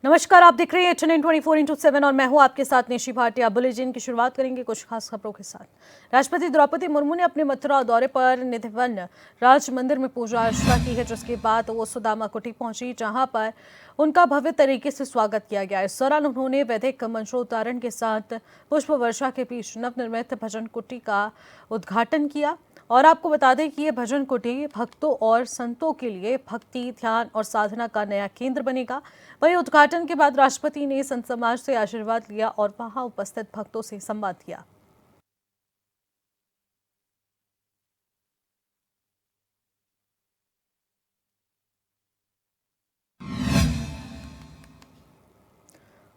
नमस्कार, आप देख रहे हैं HNN 24/7 और मैं हूं आपके साथ निशी भाटिया। बुलेटिन की शुरुआत करेंगे कुछ खास खबरों के साथ। राष्ट्रपति द्रौपदी मुर्मू ने अपने मथुरा दौरे पर निधिवन राज मंदिर में पूजा अर्चना की है, जिसके बाद वो सुदामा कुटी पहुंची, जहां पर उनका भव्य तरीके से स्वागत किया गया। इस दौरान उन्होंने वैदिक मंत्रोच्चारण के साथ पुष्प वर्षा के बीच नवनिर्मित भजन कुटी का उद्घाटन किया। और आपको बता दें कि ये भजन कुटी भक्तों और संतों के लिए भक्ति, ध्यान और साधना का नया केंद्र बनेगा। वहीं उद्घाटन के बाद राष्ट्रपति ने संत समाज से आशीर्वाद लिया और वहां उपस्थित भक्तों से संवाद किया।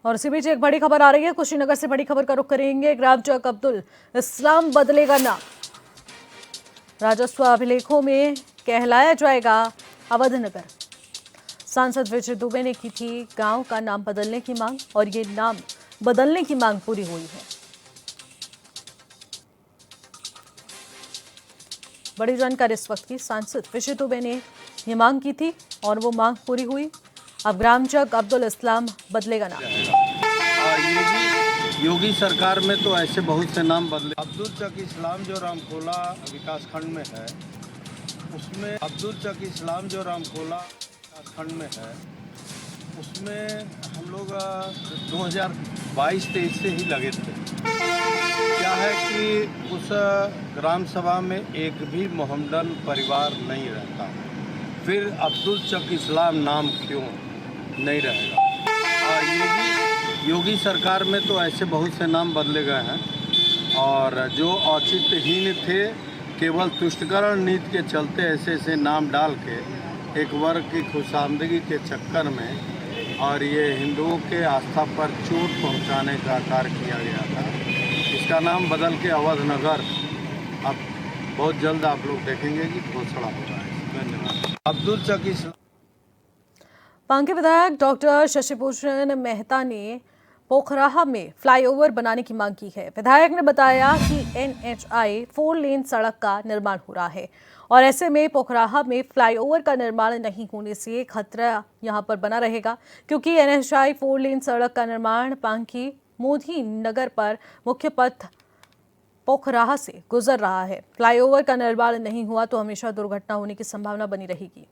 और इसी बीच एक बड़ी खबर आ रही है, कुशीनगर से बड़ी खबर का रुख करेंगे। ग्राम चक अब्दुल इस्लाम बदलेगा नाम, राजस्व अभिलेखों में कहलाया जाएगा अवधनगर। सांसद विजय दुबे ने की थी गांव का नाम बदलने की मांग और ये नाम बदलने की मांग पूरी हुई है। बड़ी जानकारी इस वक्त की, सांसद विजय दुबे ने ये मांग की थी और वो मांग पूरी हुई। अब ग्राम चक अब्दुल इस्लाम बदलेगा नाम। योगी सरकार में तो ऐसे बहुत से नाम बदले। अब्दुल चक इस्लाम जो रामकोला विकास खंड में है, उसमें अब्दुल चक इस्लाम जो रामकोला विकास खंड में है, उसमें हम लोग 2022-23 से ही लगे थे। क्या है कि उस ग्राम सभा में एक भी मोहम्मदन परिवार नहीं रहता, फिर अब्दुल चक इस्लाम नाम क्यों नहीं रहेगा। योगी सरकार में तो ऐसे बहुत से नाम बदले गए हैं और जो औचित्यहीन थे, केवल तुष्टिकरण नीति के चलते ऐसे ऐसे नाम डाल के एक वर्ग की खुशामदगी के चक्कर में और ये हिंदुओं के आस्था पर चोट पहुंचाने का कार्य किया गया था। इसका नाम बदल के अवधनगर अब बहुत जल्द आप लोग देखेंगे कि घोषणा हो रहा है। धन्यवाद। अब्दुल चक पांगी विधायक डॉक्टर शशिभूषण मेहता ने पोखराहा में फ्लाईओवर बनाने की मांग की है। विधायक ने बताया कि NHI 4 लेन सड़क का निर्माण हो रहा है और ऐसे में पोखराहा में फ्लाईओवर का निर्माण नहीं होने से खतरा यहां पर बना रहेगा, क्योंकि NHI 4 लेन सड़क का निर्माण पांगी मोदी नगर पर मुख्य पथ पोखराहा से गुजर रहा है। फ्लाईओवर का निर्माण नहीं हुआ तो हमेशा दुर्घटना होने की संभावना बनी रहेगी।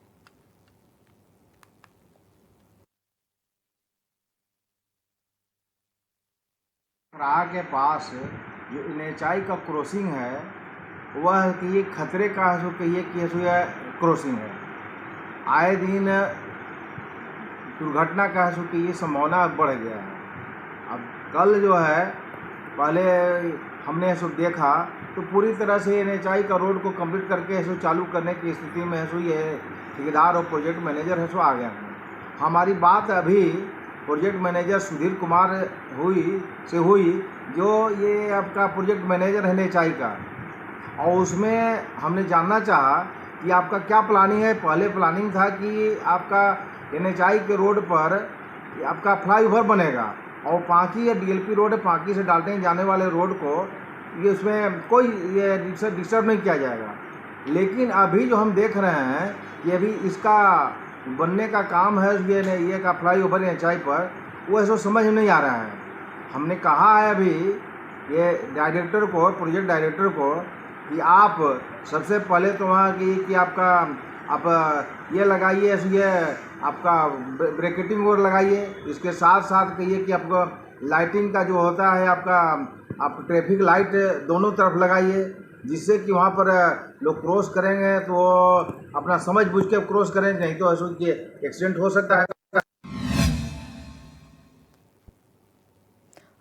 पोखराहा के पास जो NHI का क्रॉसिंग है, वह कि ये खतरे का है, कहिए कि यह क्रॉसिंग है। आए दिन दुर्घटना का है कि ये संभावना बढ़ गया है। अब कल जो है, पहले हमने ऐसा देखा तो पूरी तरह से NHI का रोड को कंप्लीट करके ऐसे चालू करने की स्थिति में ऐसे ये ठेकेदार और प्रोजेक्ट मैनेजर है सो आ गया है। हमारी बात अभी प्रोजेक्ट मैनेजर सुधीर कुमार हुई जो ये आपका प्रोजेक्ट मैनेजर है NHI का, और उसमें हमने जानना चाहा कि आपका क्या प्लानिंग है। पहले प्लानिंग था कि आपका NHI के रोड पर आपका फ्लाईओवर बनेगा और पांकी या DLP रोड है, पांकी से डालते जाने वाले रोड को ये उसमें कोई ये डिस्टर्ब नहीं किया जाएगा। लेकिन अभी जो हम देख रहे हैं कि अभी इसका बनने का काम है, ये का फ्लाईओवर NHI पर, वो ऐसा समझ में नहीं आ रहा है। हमने कहा है अभी ये डायरेक्टर को, प्रोजेक्ट डायरेक्टर को, कि आप सबसे पहले तो वहाँ कि आपका आप ये लगाइए, ये आपका ब्रैकेटिंग और लगाइए। इसके साथ साथ कहिए कि आपको लाइटिंग का जो होता है आपका, आप ट्रैफिक लाइट दोनों तरफ लगाइए, जिससे कि वहाँ पर लोग क्रॉस करेंगे तो अपना समझ बूझ के क्रॉस करेंगे, नहीं तो ऐसा एक्सीडेंट हो सकता है।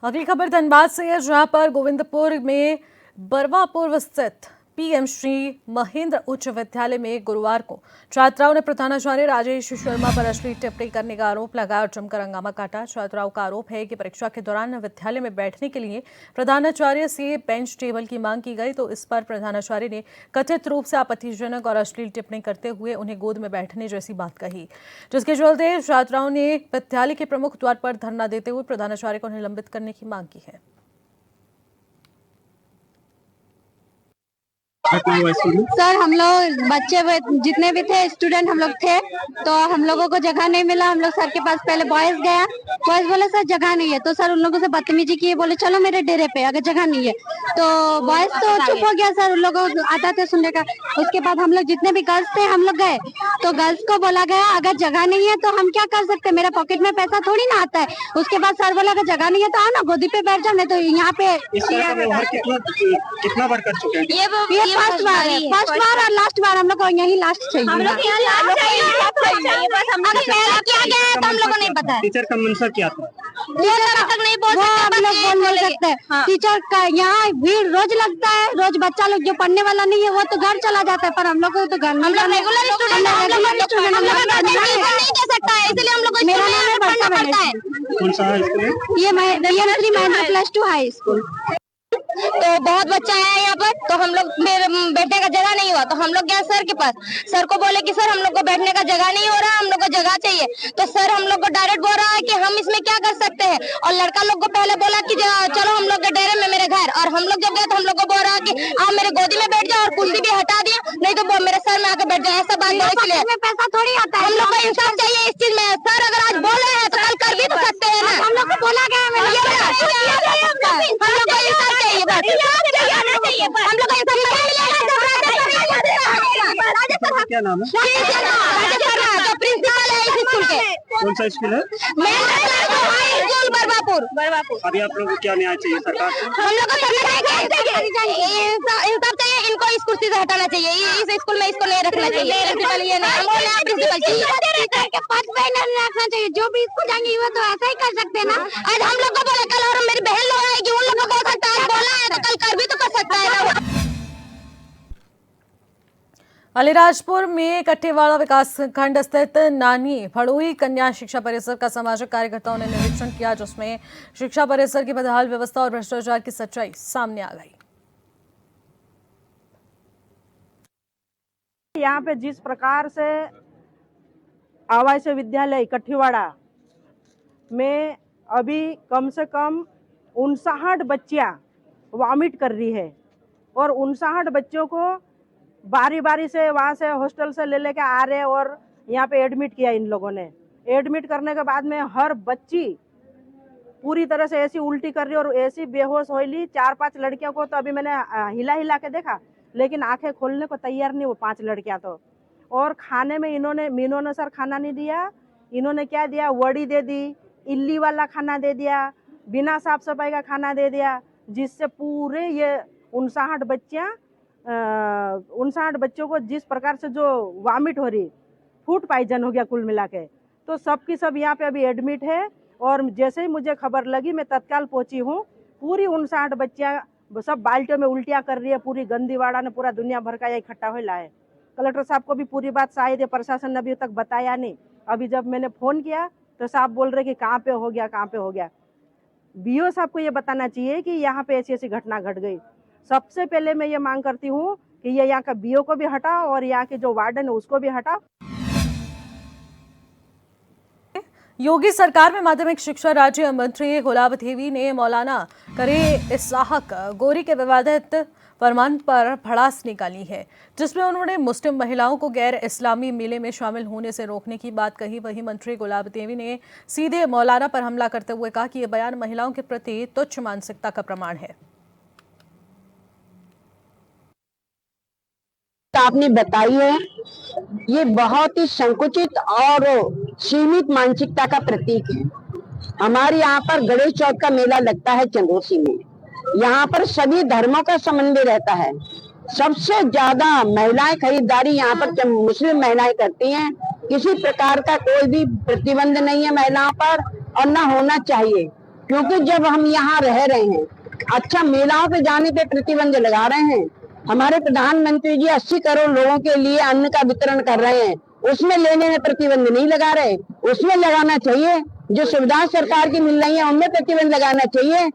अगली खबर धनबाद से है, जहां पर गोविंदपुर में बरवा पूर्व स्थित PM श्री महेंद्र उच्च विद्यालय में गुरुवार को छात्राओं ने प्रधानाचार्य राजेश शर्मा पर अश्लील टिप्पणी करने का आरोप लगाया और जमकर हंगामा काटा। छात्राओं का आरोप है कि परीक्षा के दौरान विद्यालय में बैठने के लिए प्रधानाचार्य से बेंच टेबल की मांग की गई, तो इस पर प्रधानाचार्य ने कथित रूप से आपत्तिजनक और अश्लील टिप्पणी करते हुए उन्हें गोद में बैठने जैसी बात कही, जिसके चलते छात्राओं ने विद्यालय के प्रमुख द्वार पर धरना देते हुए प्रधानाचार्य को निलंबित करने की मांग की है। घटना हुआ स्कूल में? सर हम लोग बच्चे जितने भी थे स्टूडेंट हम लोग थे, तो हम लोगों को जगह नहीं मिला। हम लोग सर के पास पहले बॉयज गया, बॉयज बोले सर जगह नहीं है, तो सर उन लोगों से बदतमीजी किए, बोले चलो मेरे डेरे पे अगर जगह नहीं है। तो बॉयज तो चुप हो गया, सर उन लोगों को आता था सुनने का। उसके बाद हम लोग जितने भी गर्ल्स थे हम लोग गए, तो गर्ल्स को बोला गया अगर जगह नहीं है तो हम क्या कर सकते, मेरा पॉकेट में पैसा थोड़ी ना आता है। उसके बाद सर बोला अगर जगह नहीं है तो आओ ना गोदी पे बैठ जाओ, नहीं तो यहाँ पे। इस तरह का व्यवहार कितना बार कर चुके हैं? ये फर्स्ट बार है, फर्स्ट बार और लास्ट बार। हम लोग को यही लास्ट चाहिए, हम लोग यहाँ लास्ट चाहिए, बस हम लोग पहले क्या गया है तो हम लोग को नहीं पता है। टीचर का मंशा क्या था? टीचर तक नहीं बोल सकते, हम लोग बोल नहीं सकते। टीचर का यहाँ भीड़ रोज लगता है, रोज बच्चा लोग जो पढ़ने वाला नहीं है वो तो घर चला जाता है, पर हम लोग को तो घर नहीं जाना। रेगुलर स्टूडेंट नहीं दे सकता है, इसलिए हम लोग को मेरा नाम पढ़ना पड़ता है। कौन सा है स्कूल? ये महेंद्र +2 हाई स्कूल। तो बहुत बच्चा है यहाँ पर, तो हम लोग बैठने का जगह नहीं हुआ, तो हम लोग गए सर के पास। सर को बोले कि सर हम लोग को बैठने का जगह नहीं हो रहा, हम लोग को जगह चाहिए। तो सर हम लोग को डायरेक्ट बोल रहा है कि हम इसमें क्या कर सकते हैं। और लड़का लोग को पहले बोला कि चलो हम लोग के डेरे में मेरे घर, और हम लोग जब गए तो हम लोग को बोल रहा है कि आप मेरे गोदी में बैठ जाओ और कुर्सी भी हटा दिया, नहीं तो मेरे सर में आकर बैठ जाओ। ऐसा बात बोले, इसलिए पैसा थोड़ी आता है। हम लोग को इंसाफ चाहिए इस चीज में। सर अगर आज बोले हैं तो कल कर भी तो सकते हैं ना। हम लोग को बोला गया है, हम लोग को इंसाफ चाहिए बस। हम लोग क्या नाम है? प्रिंसिपल है इस स्कूल के। कौन सा स्कूल है? स्कूल बरवापुर। अभी आप लोग को क्या न्याय चाहिए सरकार से? हम लोग को इंसाफ चाहिए, इनको इस कुर्सी से हटाना चाहिए, इस स्कूल में इसको नहीं रखना चाहिए। प्रिंसिपल ये नहीं, हमको नया प्रिंसिपल चाहिए, पद पे नहीं रखना चाहिए। जो भी स्कूल जाएंगे वो तो ऐसा ही कर सकते हैं ना। आज हम लोग को बोला, कल और मेरी बहन लोग आएगी, उन लोगों को हो सकता है बोला है तो कल कर भी तो कर सकता है ना। अलीराजपुर में कट्टेवाड़ा विकासखंड स्थित नानी भड़ोई कन्या शिक्षा परिसर का सामाजिक कार्यकर्ताओं ने निरीक्षण किया, जिसमें शिक्षा परिसर की बदहाल व्यवस्था और भ्रष्टाचार की सच्चाई सामने आ गई। यहाँ पे जिस प्रकार से आवासीय विद्यालय कट्टेवाड़ा में अभी कम से कम 59 बच्चियाँ वॉमिट कर रही है, और 59 बच्चों को बारी बारी से वहाँ से हॉस्टल से ले लेके आ रहे, और यहाँ पे एडमिट किया इन लोगों ने। एडमिट करने के बाद में हर बच्ची पूरी तरह से ऐसी उल्टी कर रही और ऐसी बेहोश हो ली। 4-5 लड़कियों को तो अभी मैंने हिला हिला के देखा, लेकिन आंखें खोलने को तैयार नहीं वो 5 लड़कियां तो। और खाने में इन्होंने मीनोनुसार खाना नहीं दिया, इन्होंने क्या दिया, वड़ी दे दी, इल्ली वाला खाना दे दिया, बिना साफ सफाई का खाना दे दिया, जिससे पूरे ये 59 बच्चों को जिस प्रकार से जो वॉमिट हो रही, फूड पॉइजन हो गया कुल मिला के। तो सब की सब यहाँ पे अभी एडमिट है, और जैसे ही मुझे खबर लगी मैं तत्काल पहुंची हूँ। पूरी 59 बच्चियाँ सब बाल्टियों में उल्टियाँ कर रही है। पूरी गंदीवाड़ा ने पूरा दुनिया भर का ये इकट्ठा हो लाए। कलेक्टर साहब को भी पूरी बात शायद प्रशासन ने अभी तक बताया नहीं। अभी जब मैंने फ़ोन किया तो साहब बोल रहे कि कहाँ पे हो गया, कहाँ पे हो गया। बीओ साहब को ये बताना चाहिए कि यहाँ पे ऐसी ऐसी घटना घट गई। सबसे पहले मैं ये मांग करती हूँ कि ये यहाँ का बीओ को भी हटाओ और यहाँ के जो वार्डन है उसको भी हटाओ। योगी सरकार में माध्यमिक शिक्षा राज्य मंत्री गुलाब देवी ने मौलाना करे इसहाक गोरी के विवादित फरमान पर भड़ास निकाली है, जिसमें उन्होंने मुस्लिम महिलाओं को गैर इस्लामी मेले में शामिल होने से रोकने की बात कही। वहीं मंत्री गुलाब देवी ने सीधे मौलाना पर हमला करते हुए कहा कि यह बयान महिलाओं के प्रति तुच्छ मानसिकता का प्रमाण है। आपने बताई है, ये बहुत ही संकुचित और सीमित मानसिकता का प्रतीक है। हमारे यहाँ पर गणेश चौथ का मेला लगता है चंदोसी में। यहाँ पर सभी धर्मों का समन्वय रहता है। सबसे ज्यादा महिलाएं खरीदारी यहाँ पर मुस्लिम महिलाएं करती हैं। किसी प्रकार का कोई भी प्रतिबंध नहीं है महिलाओं पर, और ना होना चाहिए, क्योंकि जब हम यहाँ रह रहे हैं, अच्छा मेलाओं पे जाने पे प्रतिबंध लगा रहे हैं। हमारे प्रधानमंत्री जी 80 करोड़ लोगों के लिए अन्न का वितरण कर रहे हैं, उसमें लेने में प्रतिबंध नहीं लगा रहे। उसमें लगाना चाहिए, जो सुविधाएं सरकार की मिल रही है उनमें प्रतिबंध लगाना चाहिए।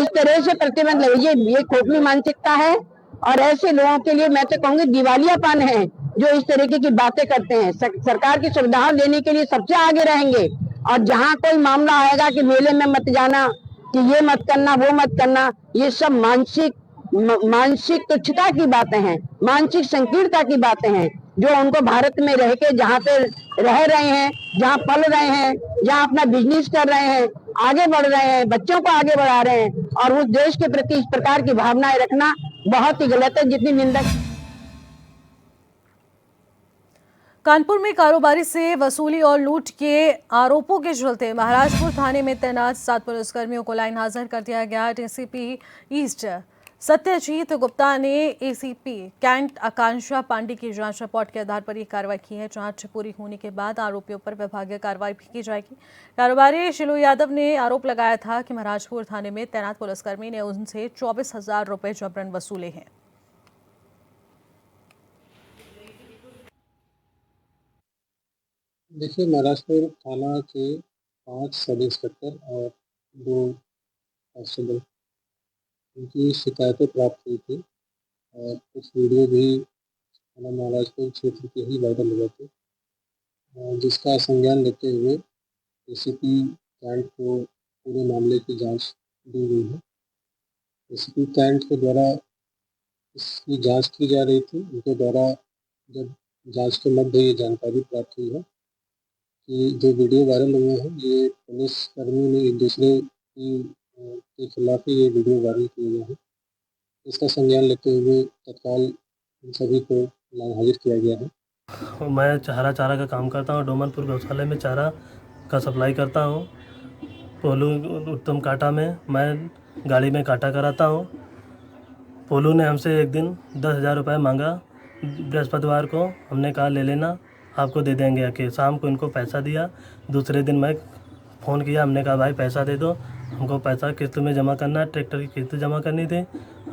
इस तरह से प्रतिबंध लगे, ये खोखली मानसिकता है। और ऐसे लोगों के लिए मैं तो कहूँगी दिवालियापन है जो इस तरीके की बातें करते हैं। सरकार की सुविधाएं लेने के लिए सबसे आगे रहेंगे, और जहाँ कोई मामला आएगा कि मेले में मत जाना, कि ये मत करना, वो मत करना, ये सब मानसिक मानसिक तुच्छता की बातें हैं, मानसिक संकीर्णता की बातें हैं, जो उनको भारत में रह के जहाँ पे रह रहे हैं, जहाँ पल रहे हैं, जहाँ अपना बिजनेस कर रहे हैं, आगे बढ़ रहे हैं, बच्चों को आगे बढ़ा रहे हैं, और उस देश के प्रति इस प्रकार की भावनाएं रखना बहुत ही गलत है, जितनी निंदा। कानपुर में कारोबारी से वसूली और लूट के आरोपों के चलते महाराजपुर थाने में तैनात 7 पुलिसकर्मियों को लाइन हाजिर कर दिया गया। डीसीपी ईस्ट सत्यजीत गुप्ता ने एसीपी कैंट आकांक्षा पांडे की जांच रिपोर्ट के आधार पर यह कार्रवाई की है। जांच पूरी होने के बाद आरोपियों पर विभागीय कार्रवाई भी की जाएगी। कारोबारी शिलू यादव ने आरोप लगाया था कि महाराजपुर थाने में तैनात पुलिसकर्मी ने उनसे 24,000 रुपए जबरन वसूले हैं। देखिए, महाराजपुर थाना के 5 सब इंस्पेक्टर और 2 कांस्टेबल, उनकी शिकायतें प्राप्त हुई थी और कुछ वीडियो भी थाना महाराजपुर क्षेत्र के ही वायरल हुए थे, जिसका संज्ञान लेते हुए एसीपी कैंट को पूरे मामले की जांच दी गई है। एसीपी कैंट के द्वारा इसकी जांच की जा रही थी। उनके द्वारा जब जांच के मध्य ये जानकारी प्राप्त हुई है कि जो वीडियो वायरल हुए हैं, ये पुलिसकर्मी ने एक दूसरे के खिलाफ ही ये वीडियो वायरल किए गए हैं। इसका संज्ञान लेते हुए तत्काल इन सभी को लाइन हाजिर किया गया है। मैं चारा का काम करता हूँ। डोमनपुर गौशाले में चारा का सप्लाई करता हूँ। पोलू उत्तम काटा में मैं गाड़ी में काटा कराता हूँ। पोलू ने हमसे एक दिन 10,000 रुपये मांगा बृहस्पतिवार को। हमने कहा ले लेना, आपको दे देंगे आके। शाम को इनको पैसा दिया। दूसरे दिन मैं फ़ोन किया, हमने कहा भाई पैसा दे दो, हमको पैसा किस्त में जमा करना है, ट्रैक्टर की किस्त जमा करनी थी।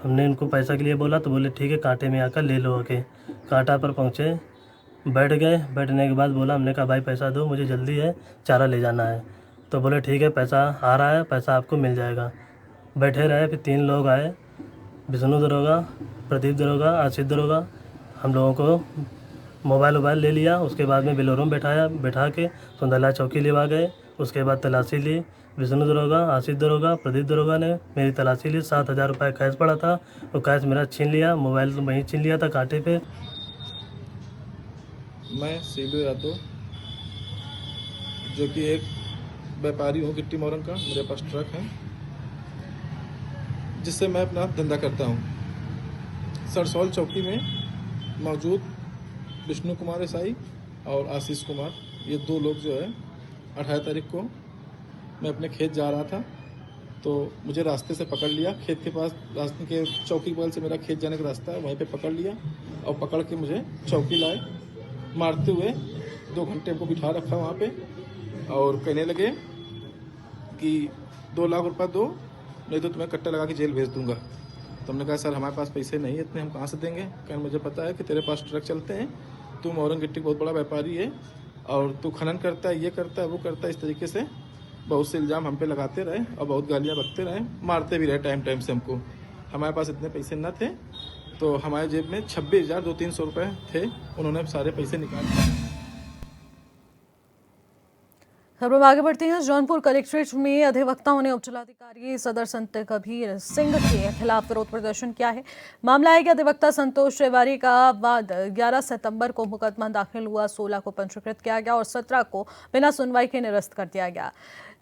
हमने इनको पैसा के लिए बोला तो बोले ठीक है, कांटे में आकर ले लो आके। कांटा पर पहुँचे, बैठ गए। बैठने के बाद बोला, हमने कहा भाई पैसा दो, मुझे जल्दी है, चारा ले जाना है। तो बोले ठीक है, पैसा आ रहा है, पैसा आपको मिल जाएगा। बैठे रहे। फिर 3 लोग आए, विष्णु दरोगा, प्रदीप दरोगा, आशीष दरोगा। हम लोगों को मोबाइल ले लिया। उसके बाद में बेलोरो में बैठा के सुंदरला चौकी लेवा गए। उसके बाद तलाशी ली। विष्णु दरोगा, आशीष दरोगा, प्रदीप दरोगा ने मेरी तलाशी ली। 7,000 रुपये कैश पड़ा था, वो कैश मेरा छीन लिया। मोबाइल तो वहीं छीन लिया था कांटे पे। मैं सीलू यादव, जो कि एक व्यापारी हूँ गिट्टी मोरंग का। मेरे पास ट्रक है जिससे मैं अपना धंधा करता हूँ। सरसौल चौकी में मौजूद विष्णु कुमार ईसाई और आशीष कुमार, ये 2 लोग जो है 18 तारीख को मैं अपने खेत जा रहा था तो मुझे रास्ते से पकड़ लिया। खेत के पास, रास्ते के चौकी बगल से मेरा खेत जाने का रास्ता है, वहीं पे पकड़ लिया और पकड़ के मुझे चौकी लाए। मारते हुए 2 घंटे हमको बिठा रखा वहाँ पे और कहने लगे कि 2 लाख रुपये दो, नहीं तो तुम्हें कट्टा लगा के जेल भेज दूंगा। तो हमने कहा सर हमारे पास पैसे नहीं है इतने, हम कहाँ से देंगे। कहने मुझे पता है कि तेरे पास ट्रक चलते हैं, तू मोरंग गिट्टी बहुत बड़ा व्यापारी है और तू खनन करता है, ये करता है, वो करता है। इस तरीके से बहुत से इल्ज़ाम हम पे लगाते रहे और बहुत गालियाँ बकते रहे, मारते भी रहे टाइम से हमको। हमारे पास इतने पैसे न थे तो हमारे जेब में 26,200-300 रुपये थे, उन्होंने सारे पैसे निकाल दिए। खबरों में आगे बढ़ते हैं। जौनपुर कलेक्ट्रेट में अधिवक्ताओं ने उपजिलाधिकारी सदर संत कबीर सिंह के खिलाफ विरोध प्रदर्शन किया है। मामला है कि अधिवक्ता संतोष तिवारी का बाद 11 सितंबर को मुकदमा दाखिल हुआ, 16 को पंजीकृत किया गया और 17 को बिना सुनवाई के निरस्त कर दिया गया।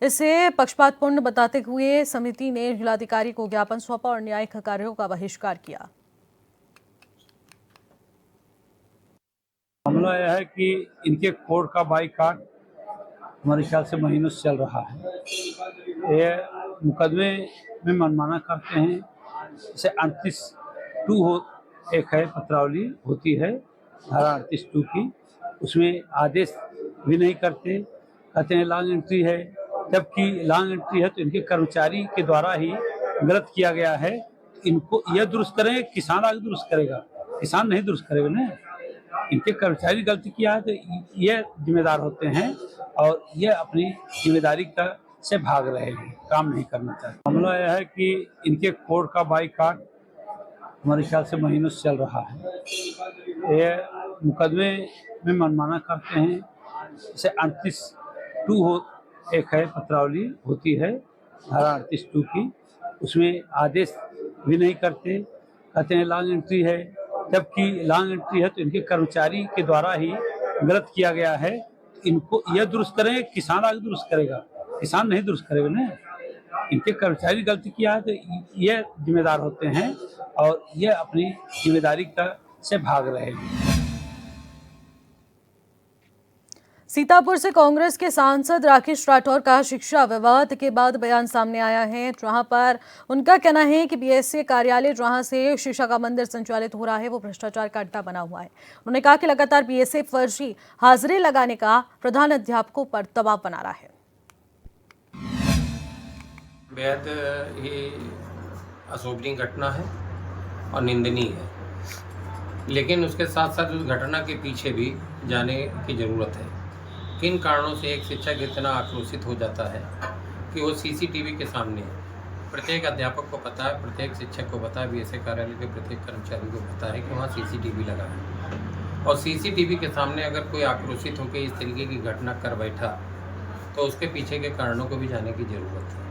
इसे पक्षपातपूर्ण बताते हुए समिति ने जिलाधिकारी को ज्ञापन सौंपा और न्यायिक कार्यों का बहिष्कार किया। मामला यह है कि इनके कोर्ट का बाइकाट हमारे ख्याल से महीनों से चल रहा है। ये मुकदमे में मनमाना करते हैं। जैसे 38(2) एक है पत्रावली होती है, धारा 38(2) की, उसमें आदेश भी नहीं करते, कहते हैं लॉन्ग एंट्री है। जबकि लॉन्ग एंट्री है तो इनके कर्मचारी के द्वारा ही गलत किया गया है। इनको यह दुरुस्त करें, किसान आगे दुरुस्त करेगा, किसान नहीं दुरुस्त करेगा ना। इनके कर्मचारी गलती किया है तो ये जिम्मेदार होते हैं और ये अपनी जिम्मेदारी का से भाग रहे हैं, काम नहीं करना चाहते। मामला यह है कि इनके कोर्ट का बाइकाट हमारे ख्याल से महीनों से चल रहा है। ये मुकदमे में मनमाना करते हैं। जैसे 38(2) एक है पत्रावली होती है, धारा 38(2) की, उसमें आदेश भी नहीं करते, कहते हैं लॉन्ग एंट्री है, जबकि लॉन्ग एंट्री है तो इनके कर्मचारी के द्वारा ही गलत किया गया है। इनको यह दुरुस्त करें, किसान आगे दुरुस्त करेगा, किसान नहीं दुरुस्त करेगा ना। इनके कर्मचारी गलती किया है तो ये जिम्मेदार होते हैं और ये अपनी जिम्मेदारी से भाग रहे हैं। सीतापुर से कांग्रेस के सांसद राकेश राठौर का शिक्षा विवाद के बाद बयान सामने आया है, जहां पर उनका कहना है कि बीएसए कार्यालय जहां से शिक्षा का मंदिर संचालित हो रहा है वो भ्रष्टाचार का अड्डा बना हुआ है। उन्होंने कहा कि लगातार बीएसए फर्जी हाजिरी लगाने का प्रधान अध्यापकों पर दबाव बना रहा है। बेहद ही अशोभनीय घटना है और निंदनीय है, लेकिन उसके साथ साथ उस घटना के पीछे भी जाने की ज़रूरत है। किन कारणों से एक शिक्षक इतना आक्रोशित हो जाता है कि वो सीसीटीवी के सामने, प्रत्येक अध्यापक को पता है, प्रत्येक शिक्षक को पता है, बीएसए कार्यालय के प्रत्येक कर्मचारी को पता है कि वहाँ सीसीटीवी लगा है, और सीसीटीवी के सामने अगर कोई आक्रोशित होकर इस तरीके की घटना कर बैठा तो उसके पीछे के कारणों को भी जानने की ज़रूरत है।